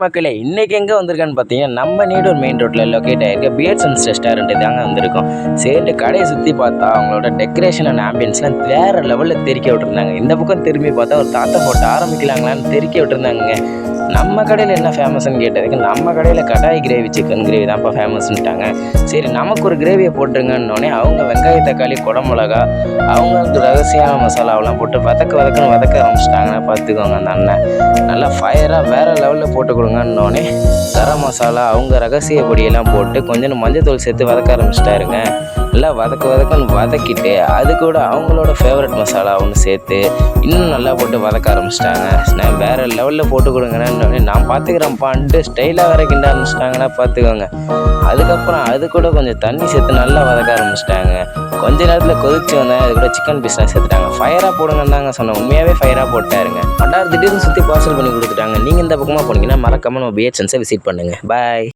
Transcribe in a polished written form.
மக்களே இன்னைக்கு எங்கே வந்திருக்கான்னு பார்த்தீங்கன்னா நம்ம நீடூர் மெயின் ரோட்டில் லொக்கேட் ஆகிருக்க பியர்ட்ஸ் அண்ட் ரெஸ்டாரண்ட் தாங்க வந்திருக்கோம். சரி கடையை சுற்றி பார்த்தா அவங்களோட டெக்கரேஷன் அண்ட் ஆம்பியன்ஸ்லாம் வேறு லெவலில் தெறிக்க விட்டுருந்தாங்க. இந்த பக்கம் திரும்பி பார்த்தா ஒரு தாத்தா போட்டு ஆரம்பிக்கலாங்களான்னு தெறிக்க விட்டுருந்தாங்க. நம்ம கடையில் என்ன ஃபேமஸ்ன்னு கேட்டதுக்கு நம்ம கடையில் கடாய் கிரேவி சிக்கன் கிரேவி தான்ப்பா ஃபேமஸ்ன்ட்டாங்க. சரி நமக்கு ஒரு கிரேவியை போட்டுருங்கன்னொடனே அவங்க வெங்காய தக்காளி குடமிளகா அவங்களுக்கு ரகசியமான மசாலாவெல்லாம் போட்டு வதக்குன்னு வதக்க ஆரம்பிச்சிட்டாங்கன்னா பார்த்துக்கோங்க. அந்த அண்ணன் நல்லா ஃபயராக வேறு லெவலில் போட்டு கொடுங்கன்னொடனே கரம் மசாலா அவங்க ரகசிய பொடியெல்லாம் போட்டு கொஞ்சம் மஞ்சத்தூள் சேர்த்து வதக்க ஆரம்பிச்சிட்டாருங்க. நல்லா வதக்குன்னு வதக்கிட்டு அது கூட அவங்களோட ஃபேவரட் மசாலா ஒன்று சேர்த்து இன்னும் நல்லா போட்டு வதக்க ஆரம்பிச்சிட்டாங்க. நான் வேறு லெவலில் போட்டு கொடுங்கன்னு நான் பார்த்துக்கிறேன்ப்பான்ட்டு ஸ்டைலாக வேற கிண்ட ஆரம்பிச்சிட்டாங்கன்னா பார்த்துக்கோங்க. அதுக்கப்புறம் அது கூட கொஞ்சம் தண்ணி சேர்த்து நல்லா வதக்க ஆரம்பிச்சிட்டாங்க. கொஞ்ச நேரத்தில் கொதிச்சு வந்தேன். அது கூட சிக்கன் பீஸ்லாம் சேர்த்துட்டாங்க. ஃபயராக போடுங்கன்னு தாங்க சொன்னேன். உண்மையாகவே ஃபயராக போட்டாருங்க. திடீர்னு சுற்றி பார்சல் பண்ணி கொடுத்துட்டாங்க. நீங்கள் இந்த பக்கமாக போனீங்கன்னா மறக்காம நம்ம பிஹெச்என்ஸை விசிட் பண்ணுங்கள். பாய்.